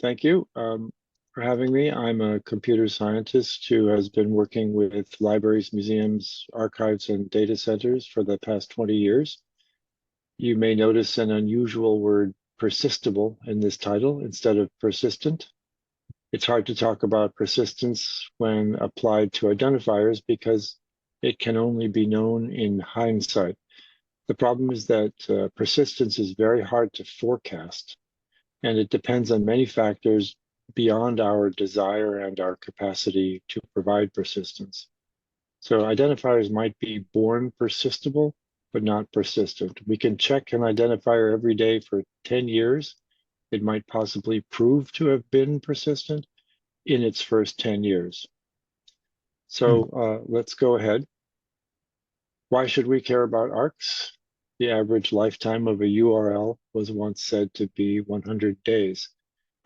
Thank you for having me. I'm a computer scientist who has been working with libraries, museums, archives, and data centers for the past 20 years. You may notice an unusual word, persistable, in this title instead of persistent. It's hard to talk about persistence when applied to identifiers because it can only be known in hindsight. The problem is that persistence is very hard to forecast, and it depends on many factors beyond our desire and our capacity to provide persistence. So identifiers might be born persistable, but not persistent. We can check an identifier every day for 10 years. It might possibly prove to have been persistent in its first 10 years. So let's go ahead. Why should we care about ARKs? The average lifetime of a URL was once said to be 100 days.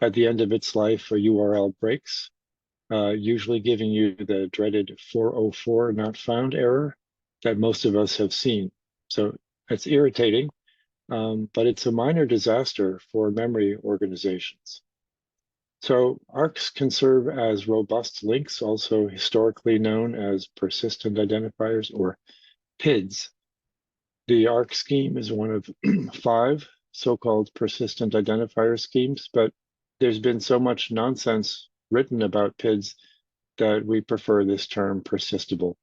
At the end of its life, a URL breaks, usually giving you the dreaded 404 not found error that most of us have seen. So it's irritating, but it's a minor disaster for memory organizations. So ARKs can serve as robust links, also historically known as persistent identifiers or PIDs. The ARK scheme is one of 5 so-called persistent identifier schemes, but there's been so much nonsense written about PIDs that we prefer this term persistable.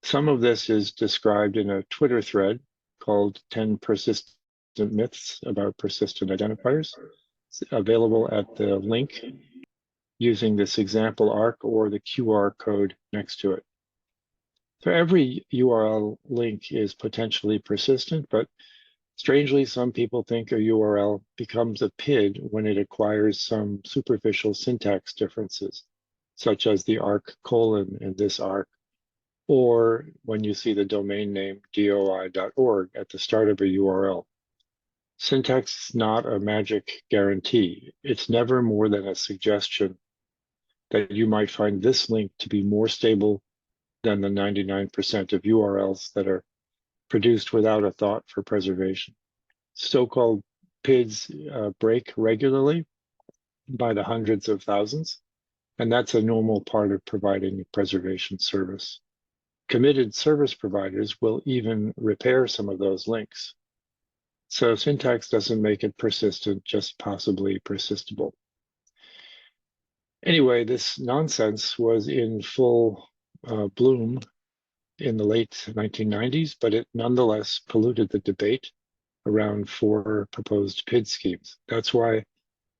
Some of this is described in a Twitter thread called 10 Persistent Myths about Persistent Identifiers. It's available at the link using this example ARK or the QR code next to it. So every URL link is potentially persistent, but strangely, some people think a URL becomes a PID when it acquires some superficial syntax differences, such as the ARK colon in this ARK, or when you see the domain name doi.org at the start of a URL. Syntax is not a magic guarantee. It's never more than a suggestion that you might find this link to be more stable than the 99% of URLs that are produced without a thought for preservation. So-called PIDs break regularly by the hundreds of thousands, and that's a normal part of providing a preservation service. Committed service providers will even repair some of those links. So syntax doesn't make it persistent, just possibly persistable. Anyway, this nonsense was in full bloom in the late 1990s, but it nonetheless polluted the debate around 4 proposed PID schemes. That's why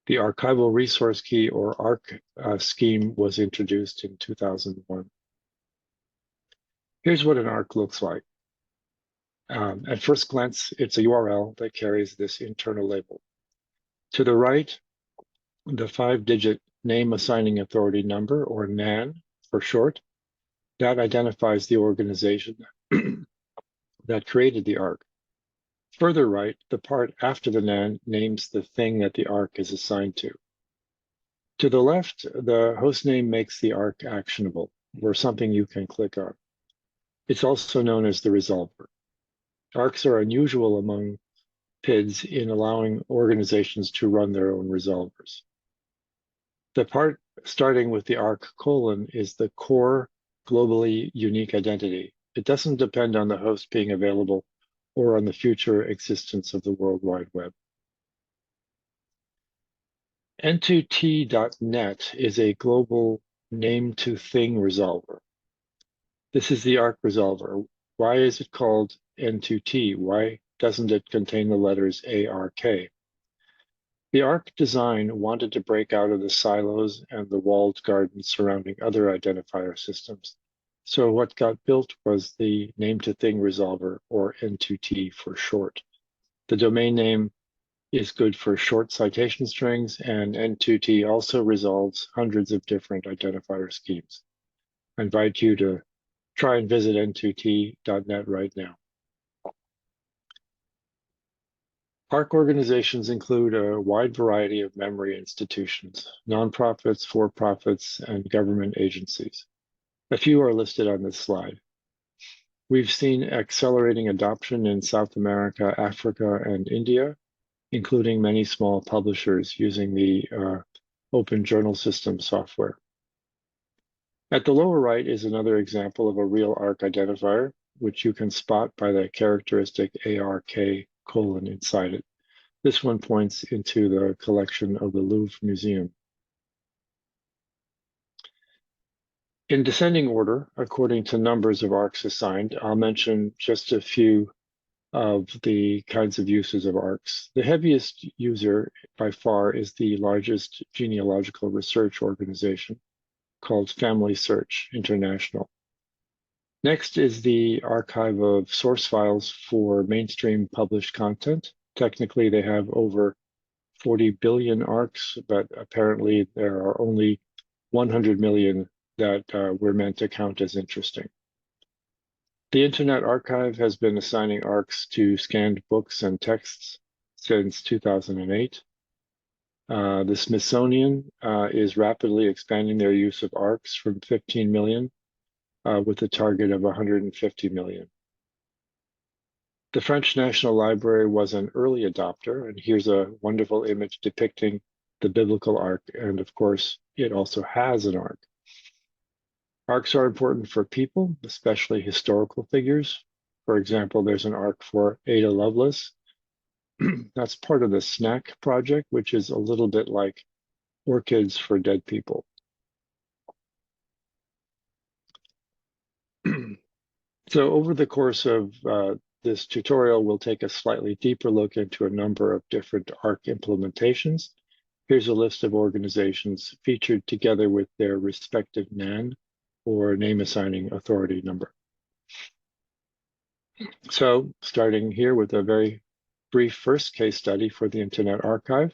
the Archival Resource Key, or ARK scheme, was introduced in 2001. Here's what an ARK looks like. At first glance, it's a URL that carries this internal label. To the right, the 5-digit name assigning authority number, or NAN for short, that identifies the organization that created the ARK. Further right, the part after the NAN names the thing that the ARK is assigned to. To the left, the hostname makes the ARK actionable, or something you can click on. It's also known as the resolver. ARKs are unusual among PIDs in allowing organizations to run their own resolvers. The part starting with the ARK colon is the core globally unique identity. It doesn't depend on the host being available or on the future existence of the World Wide Web. N2T.net is a global name-to-thing resolver. This is the ARK resolver. Why is it called N2T? Why doesn't it contain the letters ARK? The ARK design wanted to break out of the silos and the walled gardens surrounding other identifier systems. So what got built was the name-to-thing resolver, or N2T for short. The domain name is good for short citation strings, and N2T also resolves hundreds of different identifier schemes. I invite you to try and visit n2t.net right now. ARK organizations include a wide variety of memory institutions, nonprofits, for-profits, and government agencies. A few are listed on this slide. We've seen accelerating adoption in South America, Africa, and India, including many small publishers using the open journal system software. At the lower right is another example of a real ARK identifier, which you can spot by the characteristic ARK colon inside it. This one points into the collection of the Louvre Museum. In descending order, according to numbers of ARKs assigned, I'll mention just a few of the kinds of uses of ARKs. The heaviest user by far is the largest genealogical research organization called Family Search International. Next is the archive of source files for mainstream published content. Technically, they have over 40 billion ARKs, but apparently there are only 100 million that we're meant to count as interesting. The Internet Archive has been assigning ARKs to scanned books and texts since 2008. The Smithsonian is rapidly expanding their use of ARKs from 15 million with a target of 150 million. The French National Library was an early adopter, and here's a wonderful image depicting the biblical ark, and of course, it also has an ark. ARKs are important for people, especially historical figures. For example, there's an ARK for Ada Lovelace. That's part of the SNAC project, which is a little bit like orchids for dead people. So over the course of this tutorial, we'll take a slightly deeper look into a number of different ARK implementations. Here's a list of organizations featured together with their respective NAN, or name assigning authority number. So starting here with a very brief first case study for the Internet Archive.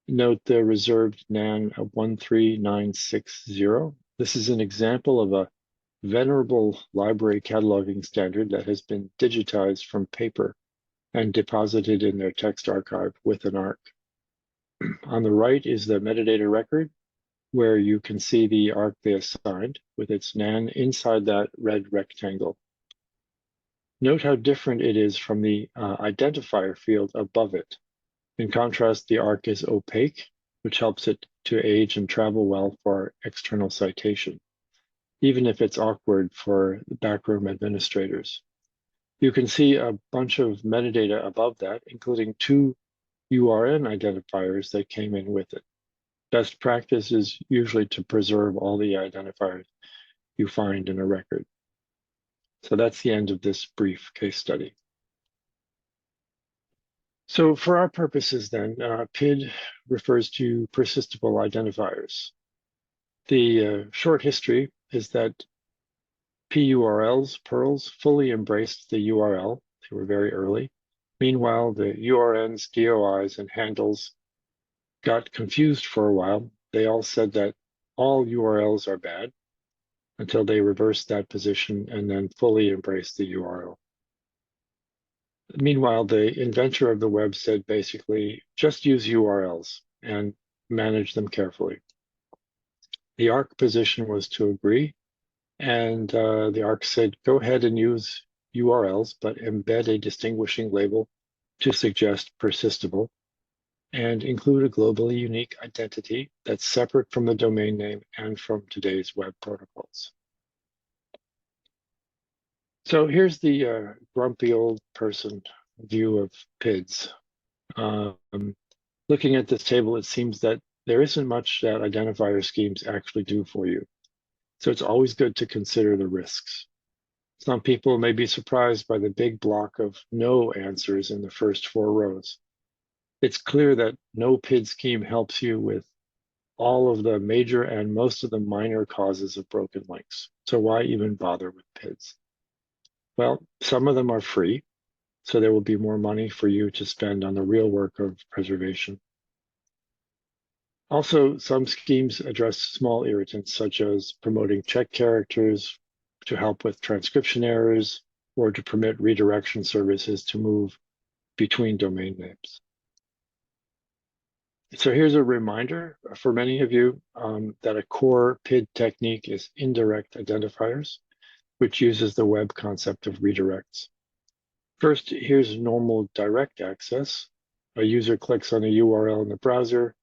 Note the reserved NAN of 13960. This is an example of a venerable library cataloging standard that has been digitized from paper and deposited in their text archive with an ARK. On the right is the metadata record, where you can see the ARK they assigned with its NAN inside that red rectangle. Note how different it is from the identifier field above it. In contrast, the ARK is opaque, which helps it to age and travel well for external citation, even if it's awkward for backroom administrators. You can see a bunch of metadata above that, including 2 URN identifiers that came in with it. Best practice is usually to preserve all the identifiers you find in a record. So that's the end of this brief case study. So for our purposes then, PID refers to persistable identifiers. The short history is that PURLs, PURLs, fully embraced the URL. They were very early. Meanwhile, the URNs, DOIs, and handles got confused for a while. They all said that all URLs are bad until they reversed that position and then fully embraced the URL. Meanwhile, the inventor of the web said basically, just use URLs and manage them carefully. The ARK position was to agree, and the ARK said, go ahead and use URLs, but embed a distinguishing label to suggest persistable, and include a globally unique identity that's separate from the domain name and from today's web protocols. So here's the grumpy old person view of PIDs. Looking at this table, it seems that there isn't much that identifier schemes actually do for you. So it's always good to consider the risks. Some people may be surprised by the big block of no answers in the first 4 rows. It's clear that no PID scheme helps you with all of the major and most of the minor causes of broken links. So why even bother with PIDs? Well, some of them are free, so there will be more money for you to spend on the real work of preservation. Also, some schemes address small irritants, such as promoting check characters to help with transcription errors or to permit redirection services to move between domain names. So here's a reminder for many of you that a core PID technique is indirect identifiers, which uses the web concept of redirects. First, here's normal direct access. A user clicks on a URL in the browser,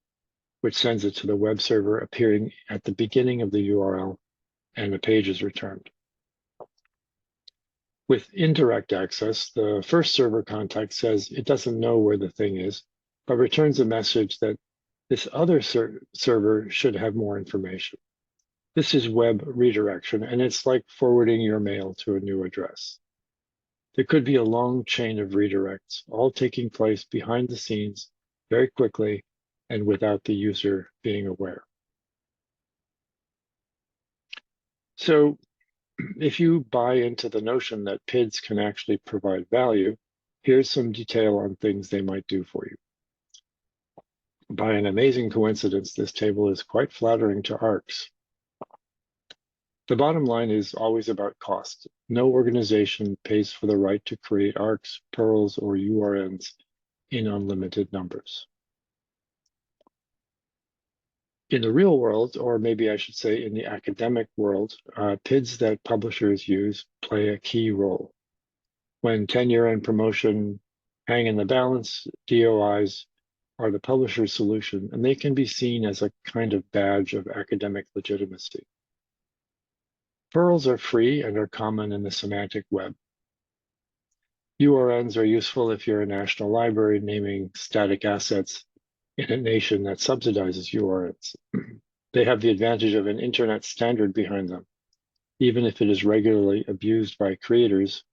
which sends it to the web server appearing at the beginning of the URL, and the page is returned. With indirect access, the first server contact says it doesn't know where the thing is, but returns a message that this other server should have more information. This is web redirection, and it's like forwarding your mail to a new address. There could be a long chain of redirects, all taking place behind the scenes very quickly and without the user being aware. So if you buy into the notion that PIDs can actually provide value, here's some detail on things they might do for you. By an amazing coincidence, this table is quite flattering to ARKs. The bottom line is always about cost. No organization pays for the right to create ARKs, pearls, or URNs in unlimited numbers. In the real world, or maybe I should say in the academic world, PIDs that publishers use play a key role. When tenure and promotion hang in the balance, DOIs are the publisher's solution, and they can be seen as a kind of badge of academic legitimacy. Pearls are free and are common in the semantic web. URNs are useful if you're a national library naming static assets in a nation that subsidizes URNs. They have the advantage of an internet standard behind them, even if it is regularly abused by creators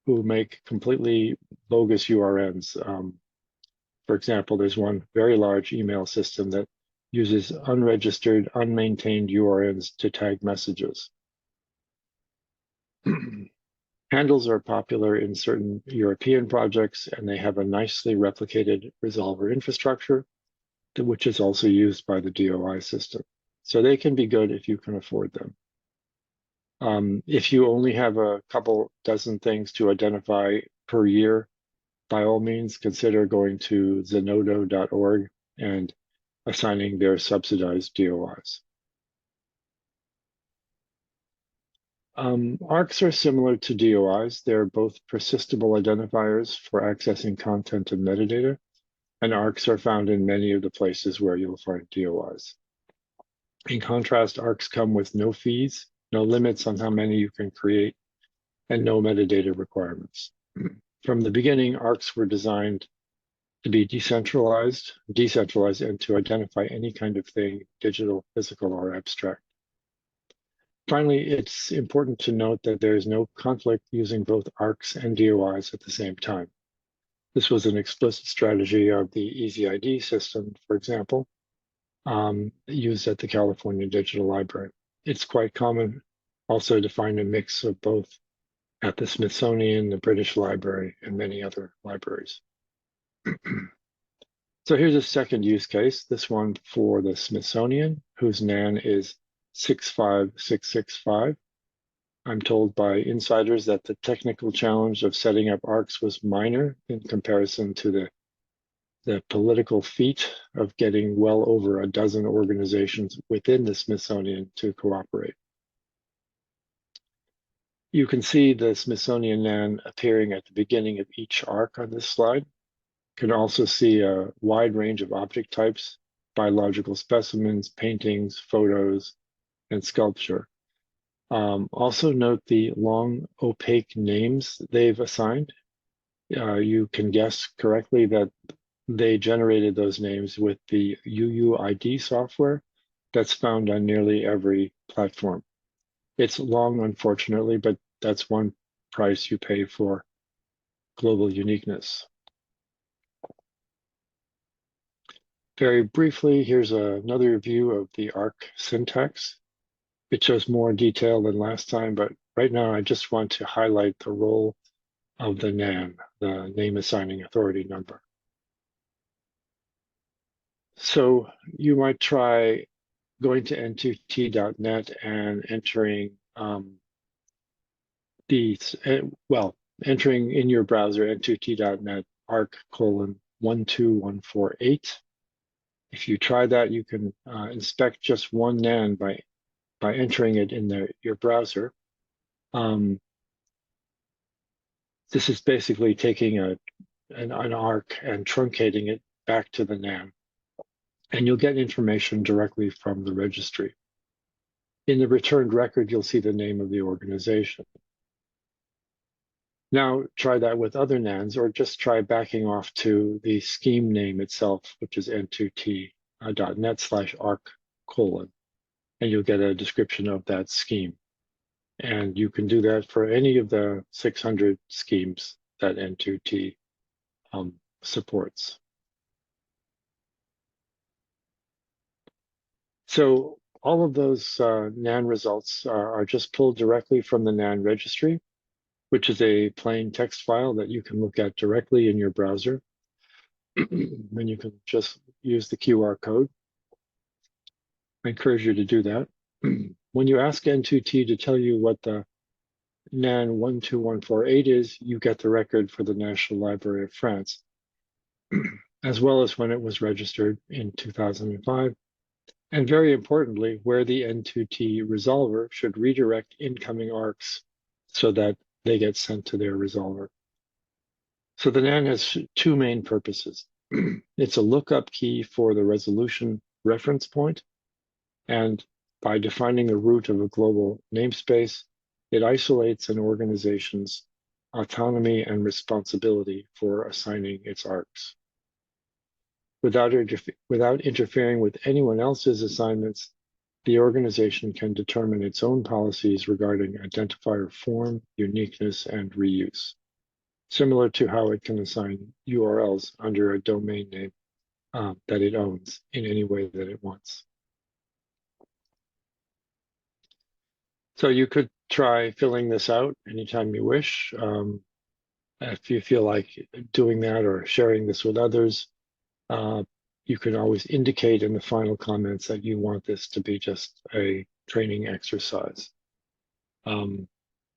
who make completely bogus URNs. For example, there's one very large email system that uses unregistered, unmaintained URNs to tag messages. Handles are popular in certain European projects, and they have a nicely replicated resolver infrastructure, which is also used by the DOI system. So they can be good if you can afford them. If you only have a couple dozen things to identify per year, by all means, consider going to zenodo.org and assigning their subsidized DOIs. ARKs are similar to DOIs. They're both persistable identifiers for accessing content and metadata, and ARKs are found in many of the places where you'll find DOIs. In contrast, ARKs come with no fees, no limits on how many you can create, and no metadata requirements. From the beginning, ARKs were designed to be decentralized, and to identify any kind of thing, digital, physical, or abstract. Finally, it's important to note that there is no conflict using both ARKs and DOIs at the same time. This was an explicit strategy of the EasyID system, for example, used at the California Digital Library. It's quite common also to find a mix of both at the Smithsonian, the British Library, and many other libraries. So here's a second use case, this one for the Smithsonian, whose NAN is 65665. I'm told by insiders that the technical challenge of setting up ARKs was minor in comparison to the political feat of getting well over a dozen organizations within the Smithsonian to cooperate. You can see the Smithsonian NAN appearing at the beginning of each ARK on this slide. You can also see a wide range of object types, biological specimens, paintings, photos, and sculpture. Also note the long opaque names they've assigned. You can guess correctly that they generated those names with the UUID software that's found on nearly every platform. It's long, unfortunately, but that's one price you pay for global uniqueness. Very briefly, here's another view of the ARK syntax. It shows more detail than last time, but right now I just want to highlight the role of the NAN, the name assigning authority number. So you might try going to n2t.net and entering entering in your browser n2t.net ARK:12148. If you try that, you can inspect just one NAN by entering it in your browser. This is basically taking an ARK and truncating it back to the NAN. and you'll get information directly from the registry. In the returned record, you'll see the name of the organization. Now try that with other NANs, or just try backing off to the scheme name itself, which is n2t.net/arc:, and you'll get a description of that scheme. And you can do that for any of the 600 schemes that N2T supports. So all of those NAN results are just pulled directly from the NAN registry, which is a plain text file that you can look at directly in your browser. And you can just use the QR code. I encourage you to do that. When you ask N2T to tell you what the NAN 12148 is, you get the record for the National Library of France, as well as when it was registered in 2005. And very importantly, where the N2T resolver should redirect incoming ARKs so that they get sent to their resolver. So the NAN has two main purposes. It's a lookup key for the resolution reference point, and by defining the root of a global namespace, it isolates an organization's autonomy and responsibility for assigning its ARKs. Without interfering with anyone else's assignments, the organization can determine its own policies regarding identifier form, uniqueness, and reuse, similar to how it can assign URLs under a domain name that it owns in any way that it wants. So you could try filling this out anytime you wish. If you feel like doing that or sharing this with others, you can always indicate in the final comments that you want this to be just a training exercise.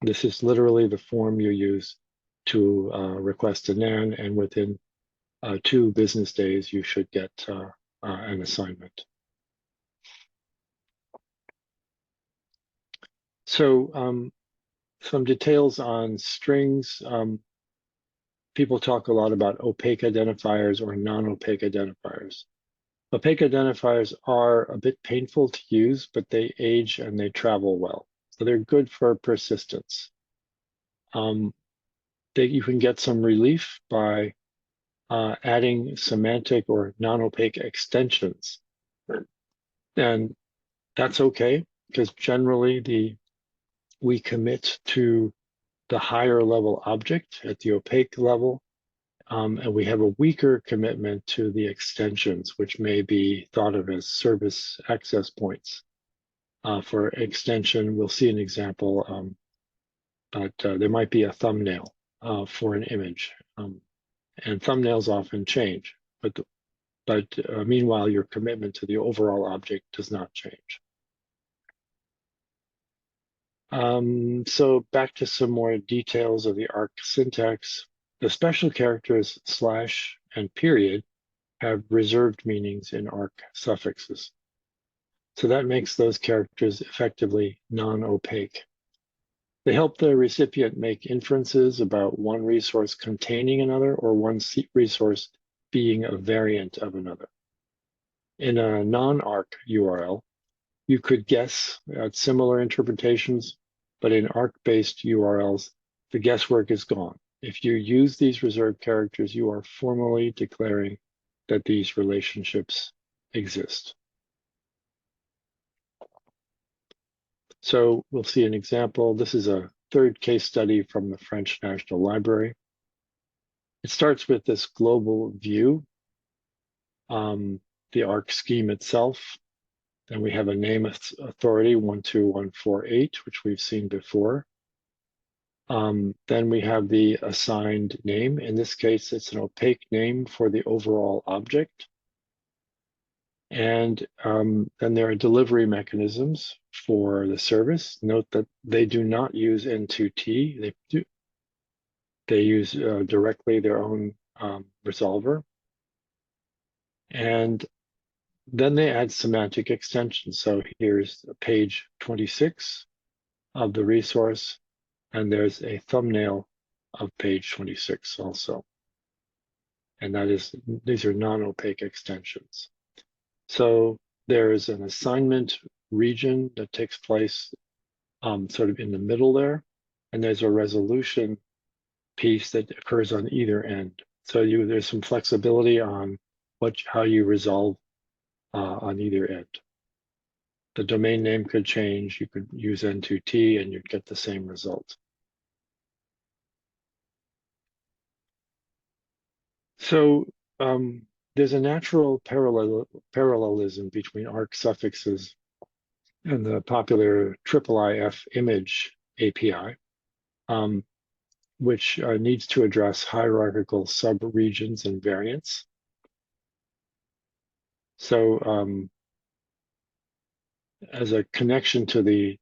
This is literally the form you use to request a NAN, and within 2 business days, you should get an assignment. So some details on strings. People talk a lot about opaque identifiers or non-opaque identifiers. Opaque identifiers are a bit painful to use, but they age and they travel well. So they're good for persistence. You can get some relief by adding semantic or non-opaque extensions. And that's okay, because generally we commit to the higher level object at the opaque level, and we have a weaker commitment to the extensions, which may be thought of as service access points. For extension, we'll see an example, but there might be a thumbnail for an image, and thumbnails often change, but meanwhile, your commitment to the overall object does not change. So back to some more details of the ARK syntax. The special characters / and period have reserved meanings in ARK suffixes. So that makes those characters effectively non-opaque. They help the recipient make inferences about one resource containing another or one resource being a variant of another. In a non-ARK URL, you could guess at similar interpretations, but in ARK-based URLs, the guesswork is gone. If you use these reserved characters, you are formally declaring that these relationships exist. So we'll see an example. This is a third case study from the French National Library. It starts with this global view, the ARK scheme itself. Then we have a name authority, 12148, which we've seen before. Then we have the assigned name. In this case, it's an opaque name for the overall object. And then there are delivery mechanisms for the service. Note that they do not use N2T. They use directly their own resolver. And then they add semantic extensions. So here's page 26 of the resource, and there's a thumbnail of page 26 also. And these are non-opaque extensions. So there is an assignment region that takes place sort of in the middle there, and there's a resolution piece that occurs on either end. So there's some flexibility on how you resolve on either end. The domain name could change. You could use N2T and you'd get the same result. So there's a natural parallelism between ARK suffixes and the popular IIIF image API, which needs to address hierarchical subregions and variants. So as a connection to the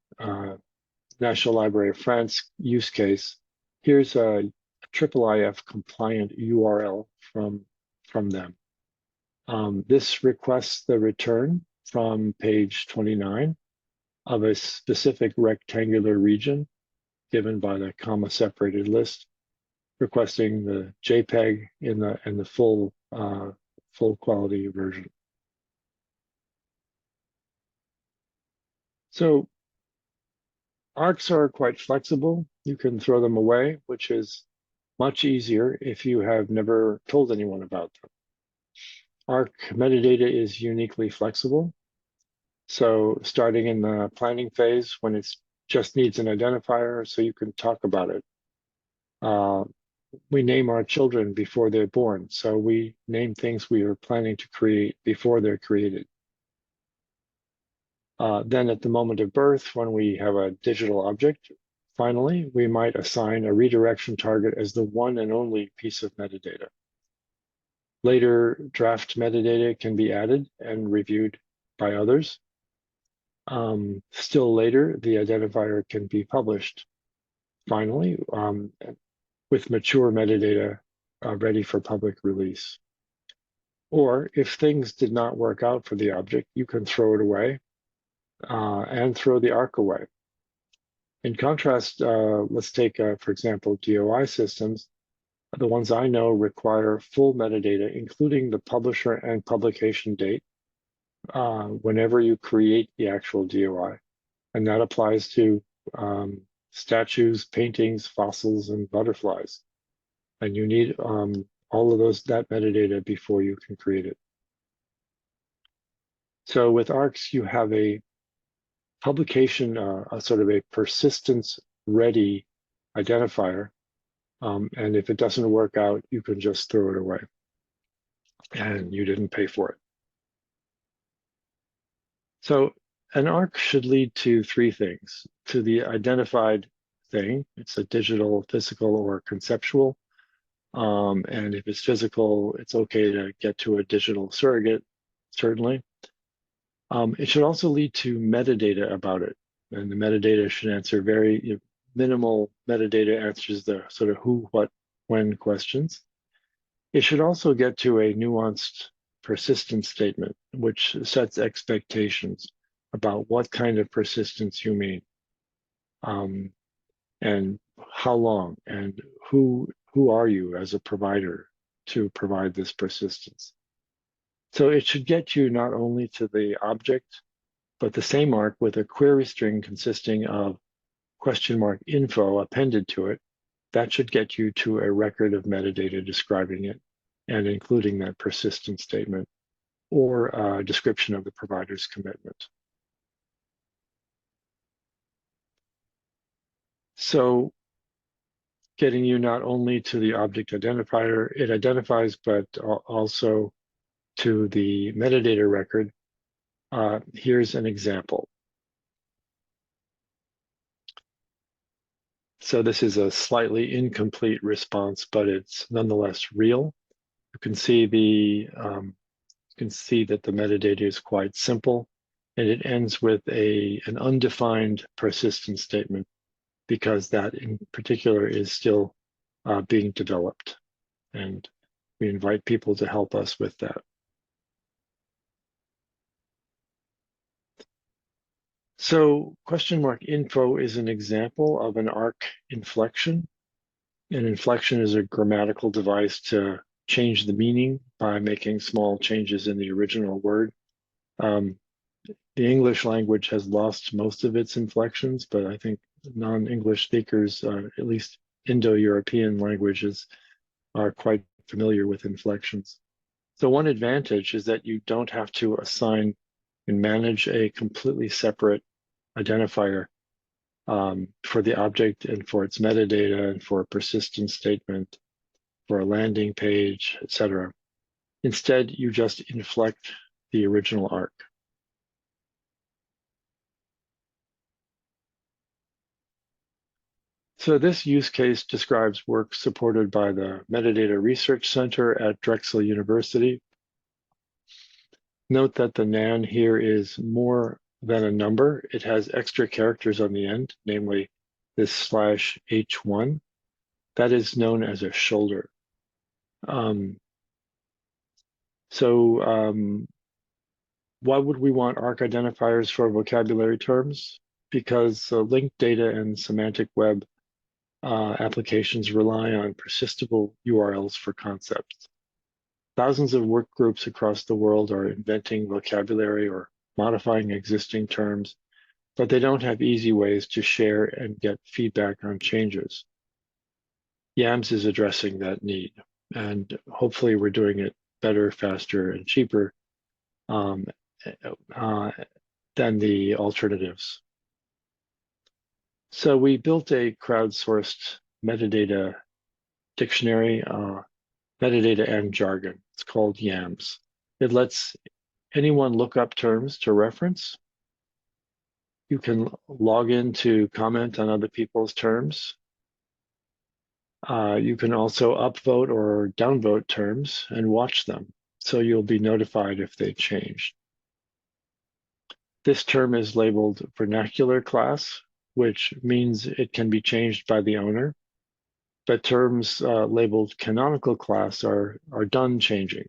National Library of France use case, here's a IIIF compliant URL from them. This requests the return from page 29 of a specific rectangular region given by the comma-separated list, requesting the JPEG in the full quality version. So ARKs are quite flexible. You can throw them away, which is much easier if you have never told anyone about them. ARK metadata is uniquely flexible. So starting in the planning phase when it just needs an identifier so you can talk about it. We name our children before they're born. So we name things we are planning to create before they're created. Then at the moment of birth, when we have a digital object, finally, we might assign a redirection target as the one and only piece of metadata. Later, draft metadata can be added and reviewed by others. Still later, the identifier can be published. Finally, with mature metadata ready for public release. Or if things did not work out for the object, you can throw it away and throw the ARK away. In contrast, let's take, for example, DOI systems. The ones I know require full metadata, including the publisher and publication date, whenever you create the actual DOI. And that applies to statues, paintings, fossils, and butterflies. And you need all of that metadata before you can create it. So with ARKs, you have a publication, a sort of a persistence-ready identifier. And if it doesn't work out, you can just throw it away. And you didn't pay for it. So an ARK should lead to three things. To the identified thing, it's a digital, physical, or conceptual. And if it's physical, it's okay to get to a digital surrogate, certainly. It should also lead to metadata about it. And the metadata should answer very minimal metadata answers the sort of who, what, when questions. It should also get to a nuanced persistence statement, which sets expectations about what kind of persistence you mean, and how long, and who are you as a provider to provide this persistence. So it should get you not only to the object, but the same ARK with a query string consisting of !info appended to it. That should get you to a record of metadata describing it and including that persistence statement or a description of the provider's commitment. So getting you not only to the object identifier it identifies, but also to the metadata record. Here's an example. So this is a slightly incomplete response, but it's nonetheless real. You can see that the metadata is quite simple, and it ends with an undefined persistence statement because that in particular is still being developed, and we invite people to help us with that. So !info is an example of an ARK inflection. An inflection is a grammatical device to change the meaning by making small changes in the original word. The English language has lost most of its inflections, but I think non-English speakers, at least Indo-European languages, are quite familiar with inflections. So one advantage is that you don't have to assign and manage a completely separate identifier for the object and for its metadata and for a persistent statement, for a landing page, etc. Instead, you just inflect the original ARK. So this use case describes work supported by the Metadata Research Center at Drexel University. Note that the nan here is more than a number. It has extra characters on the end, namely this /H1. That is known as a shoulder. Why would we want ARK identifiers for vocabulary terms? Because linked data and semantic web applications rely on persistable URLs for concepts. Thousands of work groups across the world are inventing vocabulary or modifying existing terms, but they don't have easy ways to share and get feedback on changes. YAMS is addressing that need, and hopefully we're doing it better, faster, and cheaper than the alternatives. So we built a crowdsourced metadata dictionary, metadata and jargon. It's called YAMS. It lets anyone look up terms to reference. You can log in to comment on other people's terms. You can also upvote or downvote terms and watch them, so you'll be notified if they change. This term is labeled vernacular class, which means it can be changed by the owner, but terms labeled canonical class are done changing.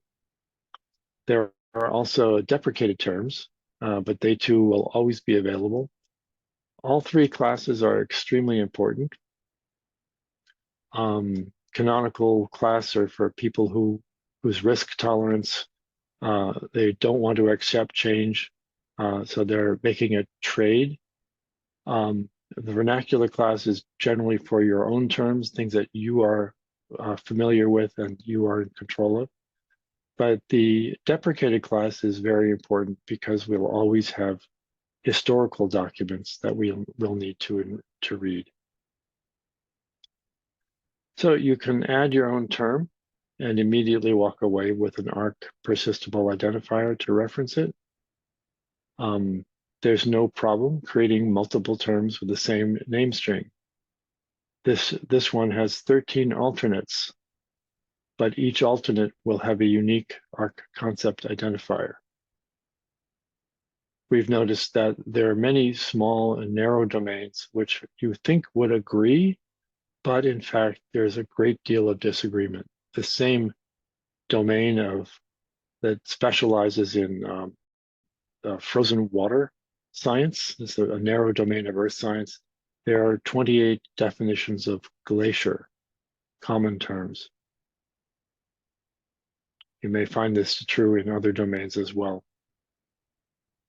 There are also deprecated terms, but they too will always be available. All three classes are extremely important. Canonical class are for people whose risk tolerance, they don't want to accept change, so they're making a trade. The vernacular class is generally for your own terms, things that you are familiar with and you are in control of. But the deprecated class is very important because we'll always have historical documents that we'll need to read. So you can add your own term and immediately walk away with an ARK persistable identifier to reference it. There's no problem creating multiple terms with the same name string. This one has 13 alternates, but each alternate will have a unique ARK concept identifier. We've noticed that there are many small and narrow domains which you think would agree, but in fact, there's a great deal of disagreement. The same domain that specializes in frozen water science, this is a narrow domain of earth science. There are 28 definitions of glacier, common terms. You may find this true in other domains as well.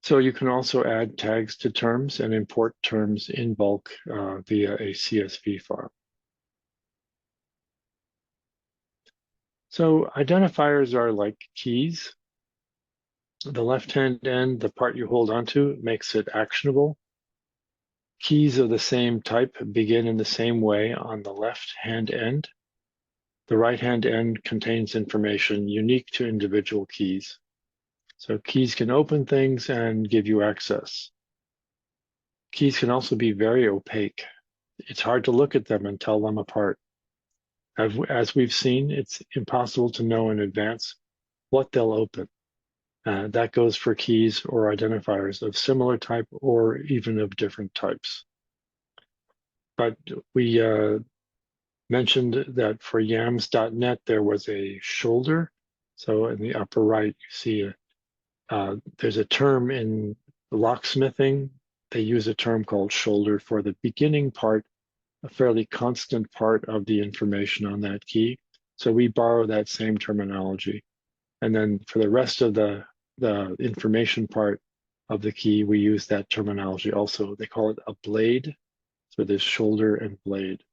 So you can also add tags to terms and import terms in bulk via a CSV file. So identifiers are like keys. The left-hand end, the part you hold onto, makes it actionable. Keys of the same type begin in the same way on the left-hand end. The right-hand end contains information unique to individual keys. So keys can open things and give you access. Keys can also be very opaque. It's hard to look at them and tell them apart. As we've seen, it's impossible to know in advance what they'll open. That goes for keys or identifiers of similar type or even of different types. But we mentioned that for yams.net, there was a shoulder. So in the upper right, you see there's a term in locksmithing. They use a term called shoulder for the beginning part, a fairly constant part of the information on that key. So we borrow that same terminology. And then for the rest of the the information part of the key, we use that terminology also. They call it a blade. So there's shoulder and blade.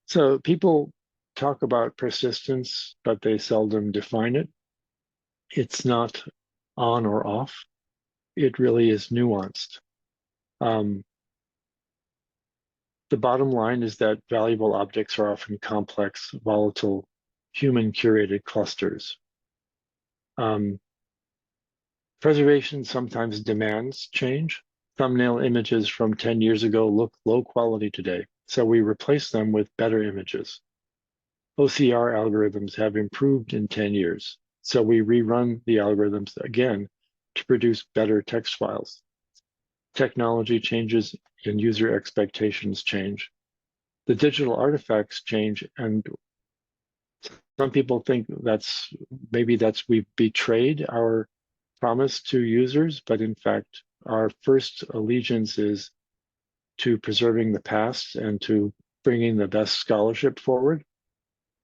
So people talk about persistence, but they seldom define it. It's not on or off. It really is nuanced. The bottom line is that valuable objects are often complex, volatile, human-curated clusters. Preservation sometimes demands change. Thumbnail images from 10 years ago look low quality today, so we replace them with better images. OCR algorithms have improved in 10 years, so we rerun the algorithms again to produce better text files. Technology changes and user expectations change. The digital artifacts change, and some people think maybe we've betrayed our promise to users, but in fact, our first allegiance is to preserving the past and to bringing the best scholarship forward.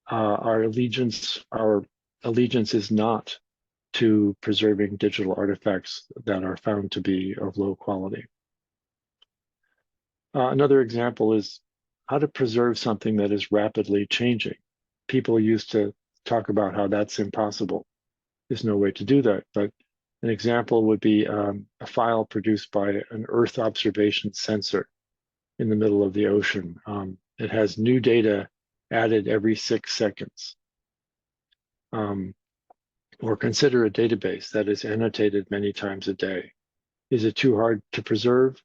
Our allegiance is not to preserving digital artifacts that are found to be of low quality. Another example is how to preserve something that is rapidly changing. People used to talk about how that's impossible. There's no way to do that, but an example would be a file produced by an Earth observation sensor in the middle of the ocean. It has new data added every 6 seconds. Or consider a database that is annotated many times a day. Is it too hard to preserve?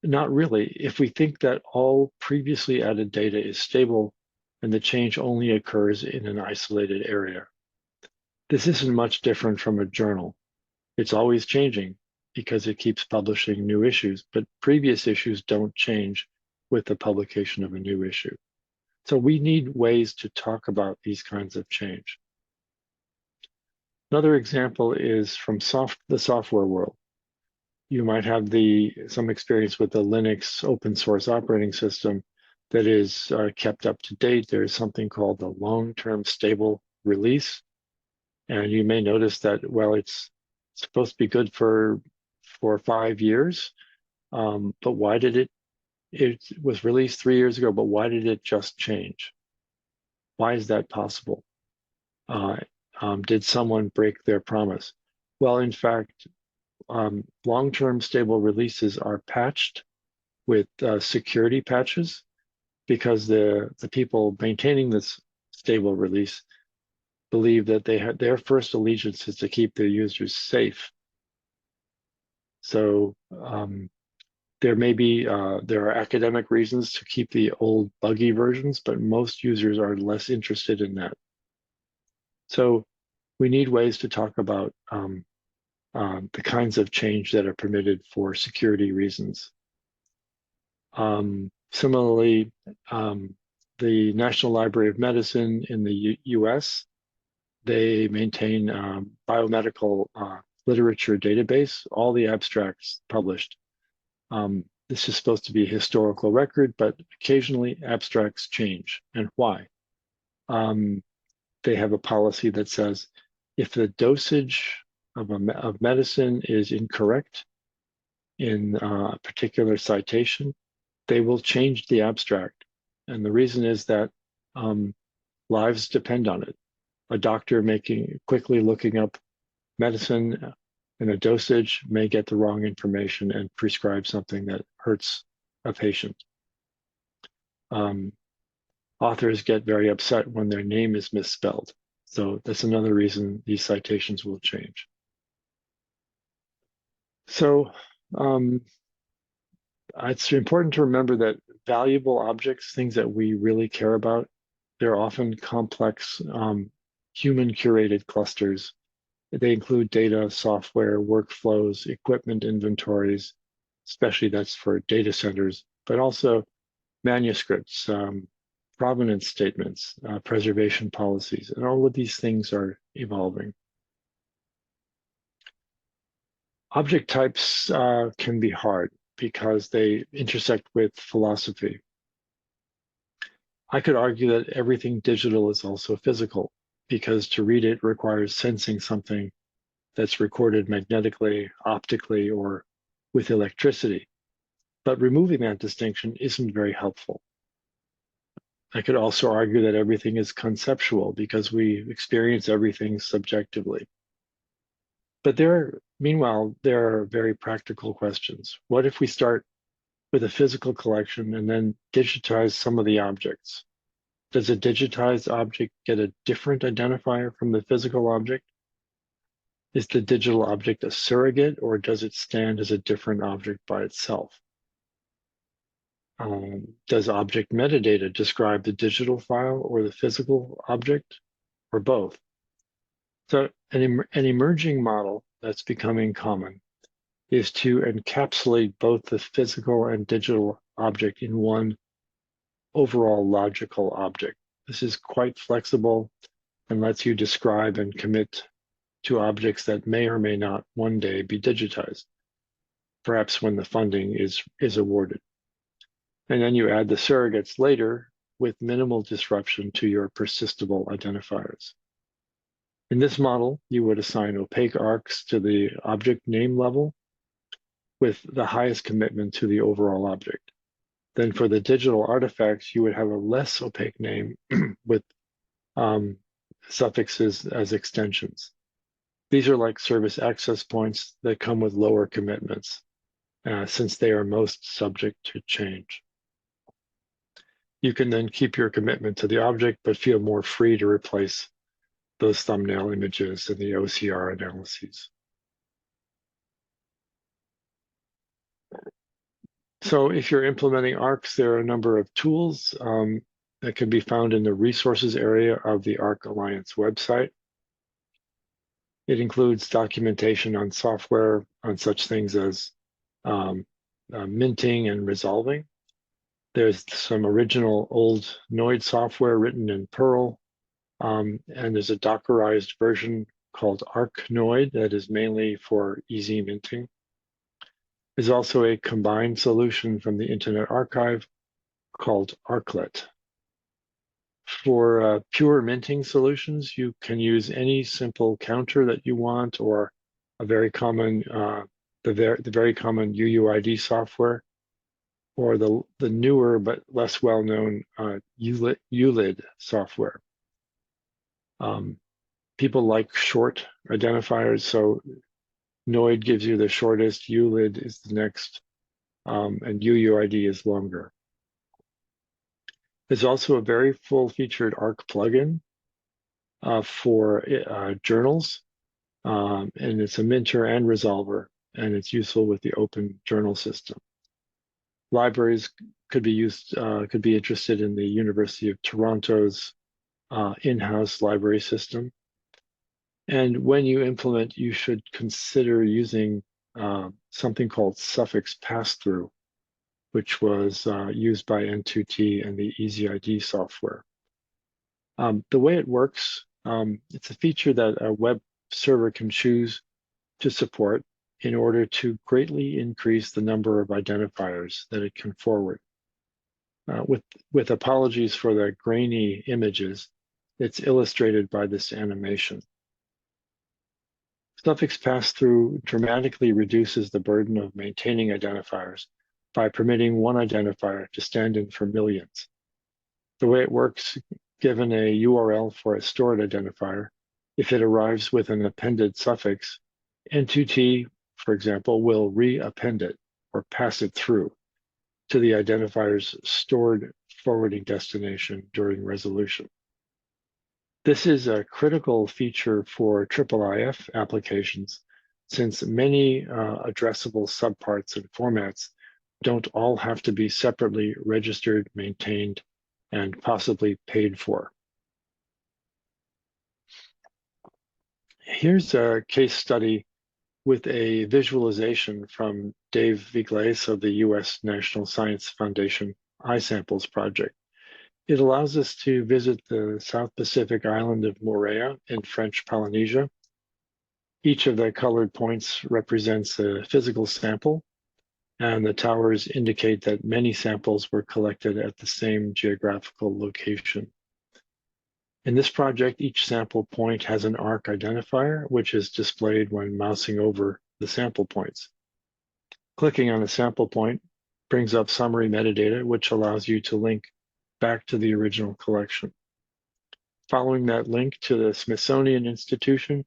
Not really. If we think that all previously added data is stable and the change only occurs in an isolated area. This isn't much different from a journal. It's always changing because it keeps publishing new issues, but previous issues don't change with the publication of a new issue. So we need ways to talk about these kinds of change. Another example is from the software world. You might have some experience with the Linux open source operating system that is kept up to date. There's something called the long-term stable release. And you may notice that, well, it's supposed to be good for 5 years, but why did it was released 3 years ago, but why did it just change? Why is that possible? Did someone break their promise? Well, in fact, long-term stable releases are patched with security patches because the people maintaining this stable release believe that their first allegiance is to keep their users safe. So there are academic reasons to keep the old buggy versions, but most users are less interested in that. So we need ways to talk about the kinds of change that are permitted for security reasons. Similarly, the National Library of Medicine in the US, they maintain biomedical literature database, all the abstracts published. This is supposed to be a historical record, but occasionally abstracts change. And why? They have a policy that says if the dosage of medicine is incorrect in a particular citation, they will change the abstract. And the reason is that lives depend on it. A doctor quickly looking up medicine and a dosage may get the wrong information and prescribe something that hurts a patient. Authors get very upset when their name is misspelled. So that's another reason these citations will change. So it's important to remember that valuable objects, things that we really care about, they're often complex human-curated clusters. They include data, software, workflows, equipment inventories, especially that's for data centers, but also manuscripts, provenance statements, preservation policies, and all of these things are evolving. Object types can be hard because they intersect with philosophy. I could argue that everything digital is also physical. because to read it requires sensing something that's recorded magnetically, optically, or with electricity. But removing that distinction isn't very helpful. I could also argue that everything is conceptual because we experience everything subjectively. But meanwhile, there are very practical questions. What if we start with a physical collection and then digitize some of the objects? Does a digitized object get a different identifier from the physical object? Is the digital object a surrogate, or does it stand as a different object by itself? Does object metadata describe the digital file or the physical object, or both? So an emerging model that's becoming common is to encapsulate both the physical and digital object in one overall logical object. This is quite flexible and lets you describe and commit to objects that may or may not one day be digitized, perhaps when the funding is awarded. And then you add the surrogates later with minimal disruption to your persistible identifiers. In this model, you would assign opaque ARKs to the object name level with the highest commitment to the overall object. Then for the digital artifacts, you would have a less opaque name with suffixes as extensions. These are like service access points that come with lower commitments, since they are most subject to change. You can then keep your commitment to the object, but feel more free to replace those thumbnail images in the OCR analyses. So if you're implementing ARKs, there are a number of tools that can be found in the resources area of the ARK Alliance website. It includes documentation on software, on such things as minting and resolving. There's some original old Noid software written in Perl, and there's a Dockerized version called ARK Noid that is mainly for easy minting. There's also a combined solution from the Internet Archive called ARKlet. For pure minting solutions, you can use any simple counter that you want, or a very common, the very common UUID software, or the newer but less well-known ULID software. People like short identifiers, so Noid gives you the shortest, ULID is the next, and UUID is longer. There's also a very full-featured ARK plugin for journals, and it's a minter and resolver, and it's useful with the open journal system. Libraries could be interested in the University of Toronto's in-house library system. And when you implement, you should consider using something called suffix pass-through, which was used by N2T and the EasyID software. The way it works, it's a feature that a web server can choose to support in order to greatly increase the number of identifiers that it can forward. With apologies for the grainy images, it's illustrated by this animation. Suffix pass-through dramatically reduces the burden of maintaining identifiers by permitting one identifier to stand in for millions. The way it works, given a URL for a stored identifier, if it arrives with an appended suffix, N2T, for example, will re-append it or pass it through to the identifier's stored forwarding destination during resolution. This is a critical feature for IIIF applications, since many addressable subparts and formats don't all have to be separately registered, maintained, and possibly paid for. Here's a case study with a visualization from Dave Vigles of the US National Science Foundation iSamples project. It allows us to visit the South Pacific island of Moorea in French Polynesia. Each of the colored points represents a physical sample, and the towers indicate that many samples were collected at the same geographical location. In this project, each sample point has an ARK identifier, which is displayed when mousing over the sample points. Clicking on a sample point brings up summary metadata, which allows you to link back to the original collection. Following that link to the Smithsonian Institution,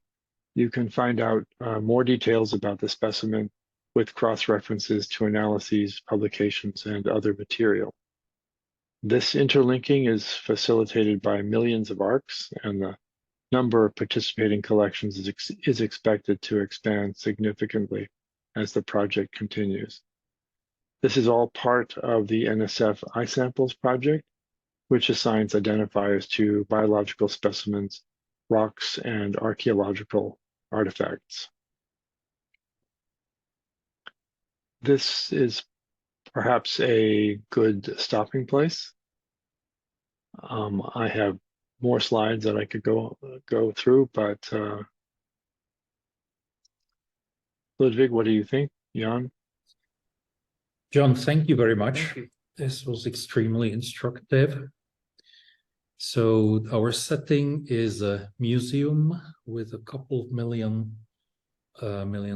you can find out more details about the specimen with cross-references to analyses, publications, and other material. This interlinking is facilitated by millions of ARKs, and the number of participating collections is expected to expand significantly as the project continues. This is all part of the NSF iSamples project, which assigns identifiers to biological specimens, rocks, and archaeological artifacts. This is perhaps a good stopping place. I have more slides that I could go through, but Ludwig, what do you think? Jan? John, thank you very much. This was extremely instructive. So our setting is a museum with a couple of million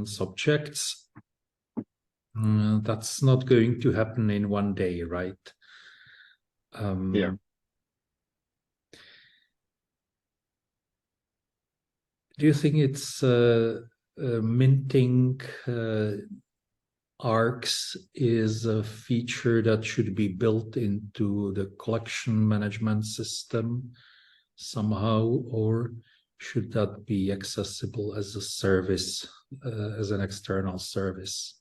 subjects. That's not going to happen in one day, right? Yeah. Do you think it's minting ARKs is a feature that should be built into the collection management system somehow, or should that be accessible as a service, as an external service?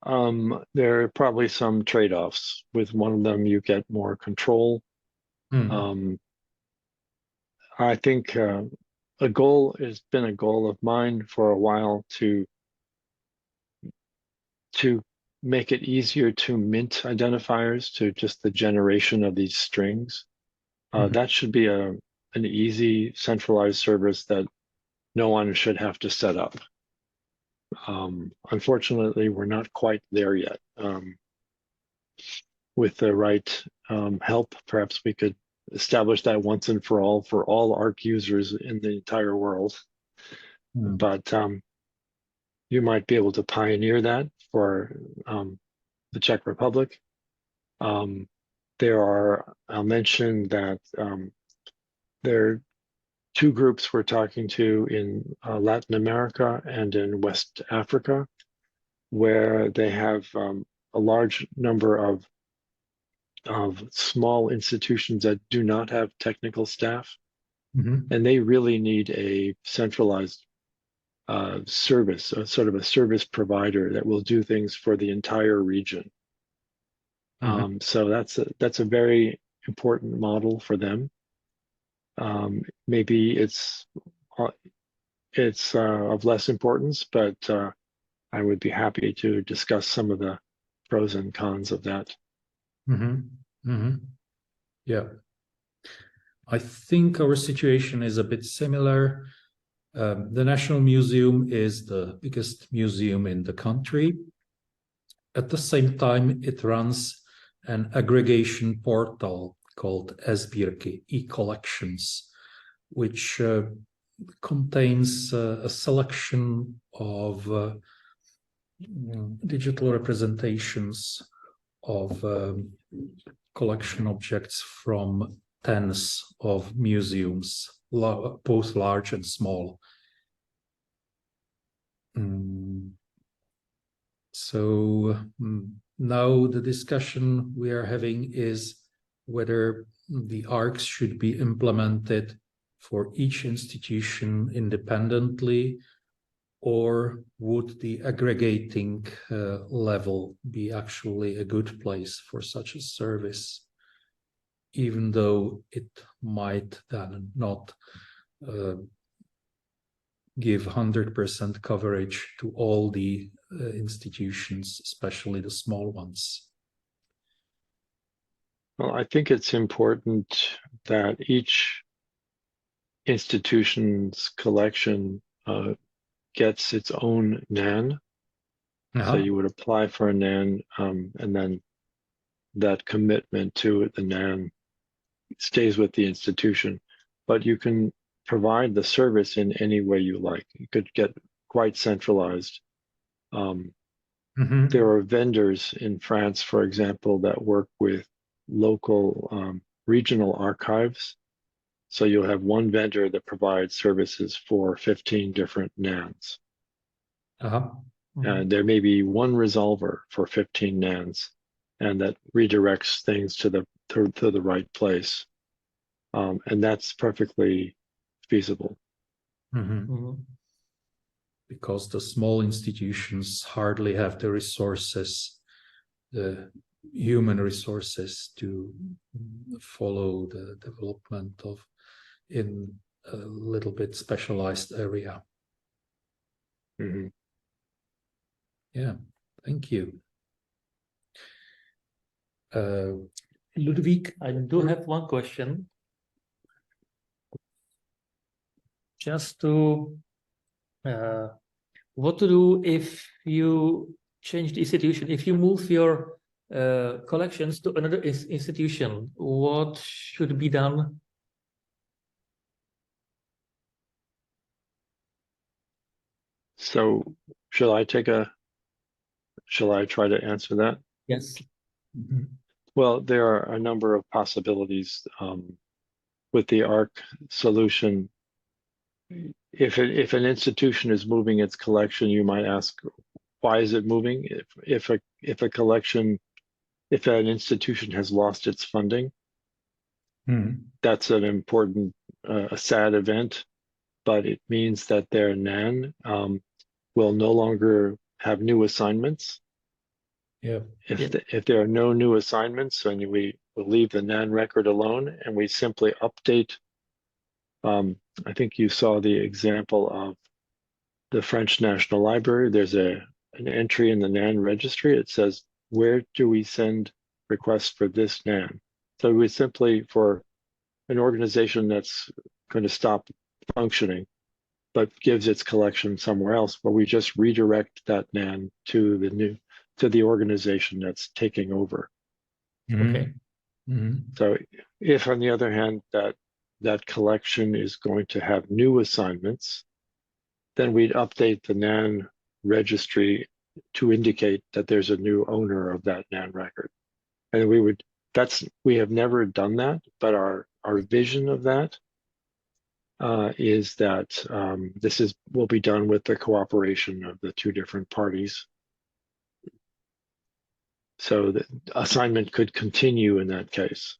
There are probably some trade-offs. With one of them, you get more control. I think a goal has been a goal of mine for a while to make it easier to mint identifiers to just the generation of these strings. That should be an easy centralized service that no one should have to set up. Unfortunately, we're not quite there yet. With the right help, perhaps we could establish that once and for all ARK users in the entire world. But you might be able to pioneer that for the Czech Republic. I'll mention that there are two groups we're talking to in Latin America and in West Africa, where they have a large number of small institutions that do not have technical staff, and they really need a centralized service, sort of a service provider that will do things for the entire region. So that's a very important model for them. Maybe it's of less importance, but I would be happy to discuss some of the pros and cons of that. Yeah, I think our situation is a bit similar. The National Museum is the biggest museum in the country. At the same time, it runs an aggregation portal called eSbírky, e-collections, which contains a selection of digital representations of collection objects from tens of museums, both large and small. So now the discussion we are having is whether the ARKs should be implemented for each institution independently, or would the aggregating level be actually a good place for such a service, even though it might then not give 100% coverage to all the institutions, especially the small ones? Well, I think it's important that each institution's collection gets its own NAN. So you would apply for a NAN, and then that commitment to the NAN stays with the institution, but you can provide the service in any way you like. You could get quite centralized. There are vendors in France, for example, that work with local regional archives. So you'll have one vendor that provides services for 15 different NANs. And there may be one resolver for 15 NANs, and that redirects things to the right place. And that's perfectly feasible. Because the small institutions hardly have the resources, the human resources to follow the development of in a little bit specialized area. Yeah, thank you. Ludwig? I do have one question. Just to what to do if you change the institution, if you move your collections to another institution, what should be done? So shall I try to answer that? Yes. Well, there are a number of possibilities with the ARK solution. If an institution is moving its collection, you might ask, why is it moving? If an institution has lost its funding, that's an important, a sad event, but it means that their NAN will no longer have new assignments. If there are no new assignments, then we will leave the NAN record alone, and we simply update. I think you saw the example of the French National Library. There's an entry in the NAN registry. It says, where do we send requests for this NAN? So we simply, for an organization that's going to stop functioning, but gives its collection somewhere else, but we just redirect that NAN to the organization that's taking over. Okay. So if, on the other hand, that collection is going to have new assignments, then we'd update the NAN registry to indicate that there's a new owner of that NAN record. And we have never done that, but our vision of that is that this will be done with the cooperation of the two different parties. So the assignment could continue in that case.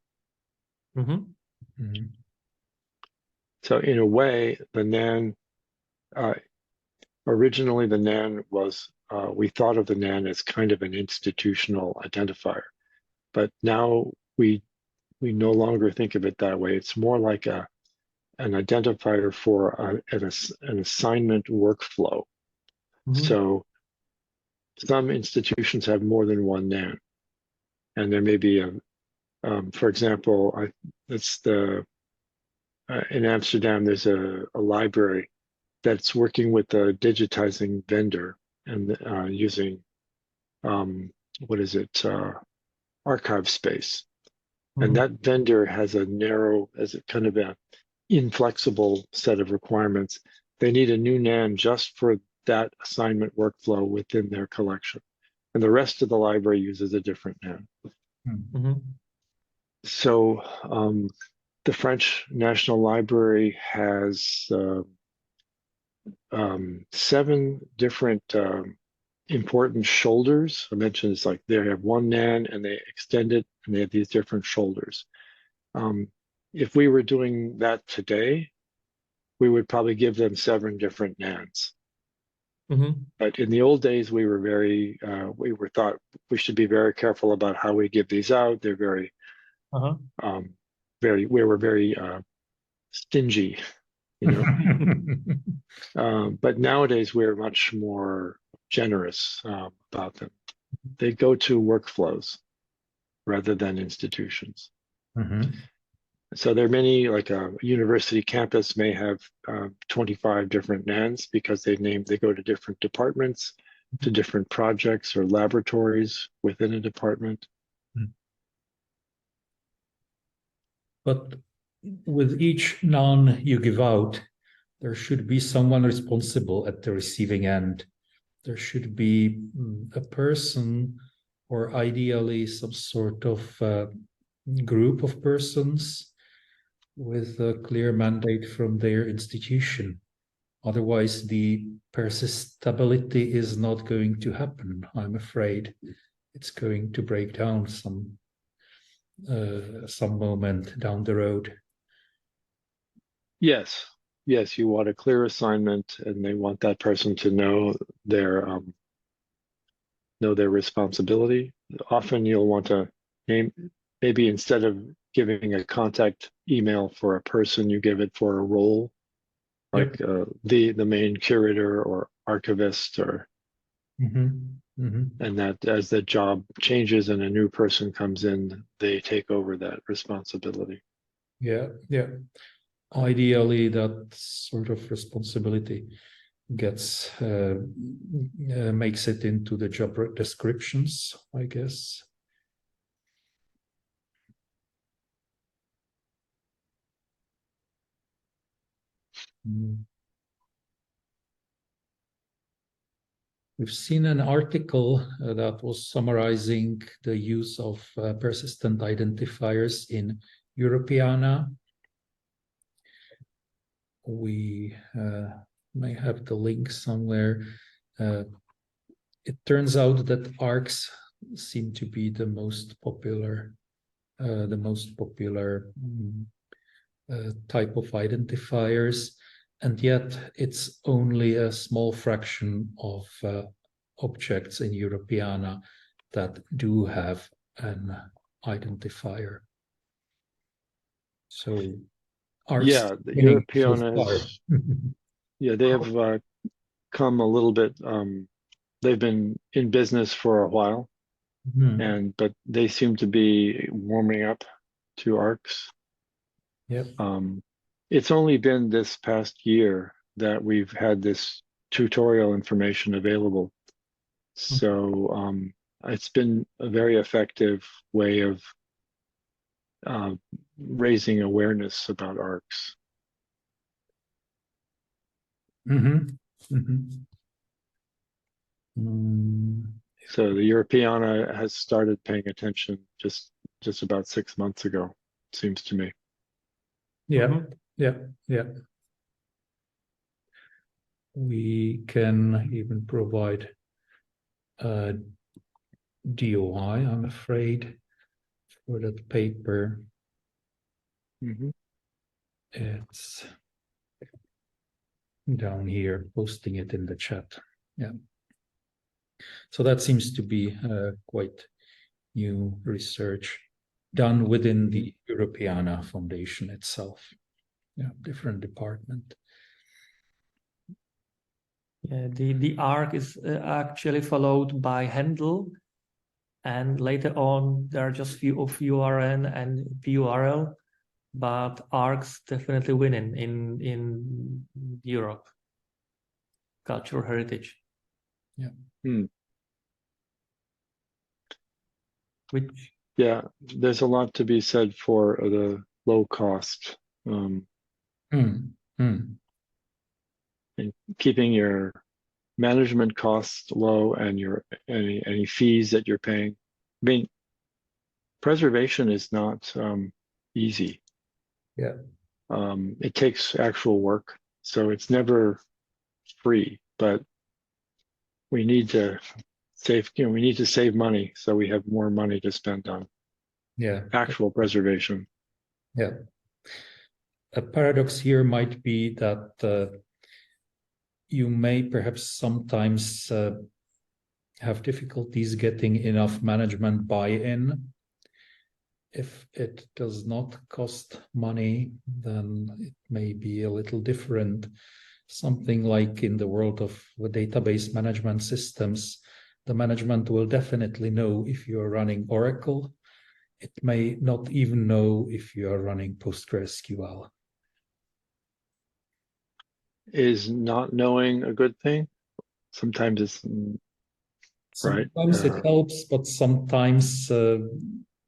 So in a way, the NAN, originally the NAN was, we thought of the NAN as kind of an institutional identifier, but now we no longer think of it that way. It's more like an identifier for an assignment workflow. So some institutions have more than one NAN, and there may be for example, in Amsterdam, there's a library that's working with a digitizing vendor and using archive space. And that vendor has a kind of an inflexible set of requirements. They need a new NAN just for that assignment workflow within their collection. And the rest of the library uses a different NAN. So the French National Library has 7 different important shoulders. I mentioned it's like they have one NAN and they extend it and they have these different shoulders. If we were doing that today, we would probably give them 7 different NANs. But in the old days, we were thought we should be very careful about how we give these out. They're very, we were very stingy, but nowadays we're much more generous about them. They go to workflows rather than institutions. So there are many, like a university campus may have 25 different NANs because they go to different departments, to different projects or laboratories within a department. But with each none you give out, there should be someone responsible at the receiving end. There should be a person, or ideally some sort of group of persons with a clear mandate from their institution. Otherwise, the persistability is not going to happen, I'm afraid. It's going to break down some moment down the road. Yes, yes, you want a clear assignment, and they want that person to know their responsibility. Often you'll want to name, maybe instead of giving a contact email for a person, you give it for a role, like the main curator or archivist, or and that as the job changes and a new person comes in, they take over that responsibility. Yeah. Ideally, that sort of responsibility gets makes it into the job descriptions, I guess. We've seen an article that was summarizing the use of persistent identifiers in Europeana. We may have the link somewhere. It turns out that ARKs seem to be the most popular type of identifiers, and yet it's only a small fraction of objects in Europeana that do have an identifier. So yeah, the Europeana has, yeah, they have come a little bit, they've been in business for a while, but they seem to be warming up to ARKs. Yep. It's only been this past year that we've had this tutorial information available. So it's been a very effective way of raising awareness about ARKs. So the Europeana has started paying attention just about 6 months ago, seems to me. Yeah. We can even provide a DOI, I'm afraid, for that paper. It's down here, posting it in the chat. Yeah. So that seems to be quite new research done within the Europeana Foundation itself. Yeah, different department. Yeah, the ARK is actually followed by handle, and later on there are just few of URN and PURL, but ARKs definitely win in Europe. Cultural heritage. Yeah. Which, yeah, there's a lot to be said for the low cost. And keeping your management costs low and your any fees that you're paying. I mean, preservation is not easy. Yeah. It takes actual work, so it's never free. But we need to save money, so we have more money to spend on actual preservation. Yeah. A paradox here might be that you may perhaps sometimes have difficulties getting enough management buy-in. If it does not cost money, then it may be a little different. Something like in the world of database management systems, the management will definitely know if you are running Oracle. It may not even know if you are running PostgreSQL. Is not knowing a good thing? Sometimes it's Sometimes it helps, but sometimes the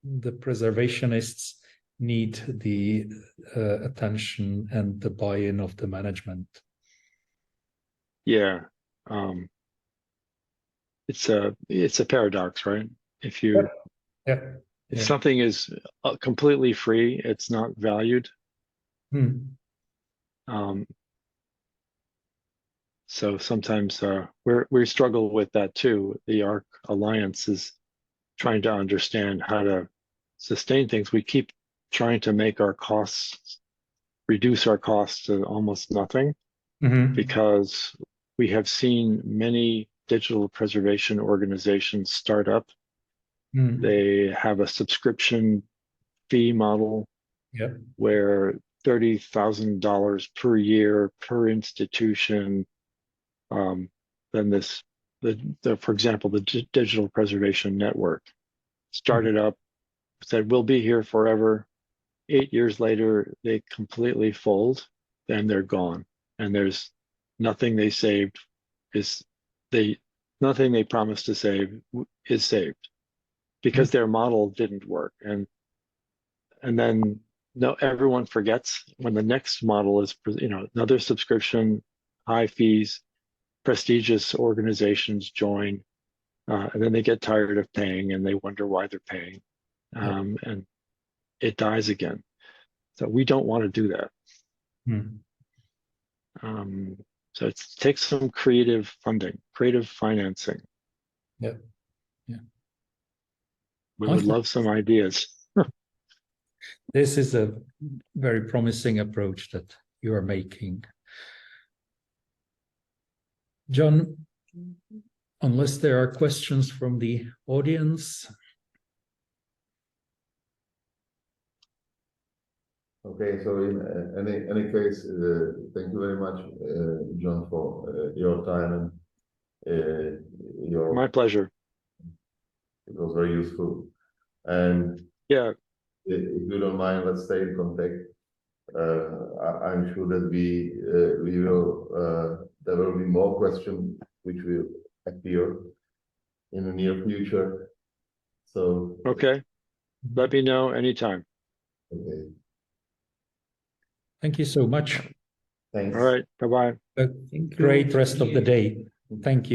preservationists need the attention and the buy-in of the management. Yeah. It's a paradox, right? If you Yeah. if Yeah. something is completely free, it's not valued. So sometimes we struggle with that too. The ARK Alliance is trying to understand how to sustain things. We keep trying to make our costs, reduce our costs to almost nothing, because we have seen many digital preservation organizations start up. They have a subscription fee model where $30,000 per year per institution. Then for example, the Digital Preservation Network started up, said we'll be here forever. 8 years later, they completely fold, and they're gone. And there's nothing they saved nothing they promised to save is saved, because their model didn't work. And then everyone forgets when the next model is, another subscription, high fees, prestigious organizations join, and then they get tired of paying and they wonder why they're paying, and it dies again. So we don't want to do that. So it takes some creative funding, creative financing. Yeah. We would love some ideas. This is a very promising approach that you are making. John, unless there are questions from the audience. Okay, so in any case, thank you very much, John, for your time and your. My pleasure. It was very useful, and yeah, if you don't mind, let's stay in contact. I'm sure that we will there will be more questions which will appear in the near future. So okay, let me know anytime. Okay. Thank you so much. Thanks. All right, bye-bye. A great rest of the day. Thank you.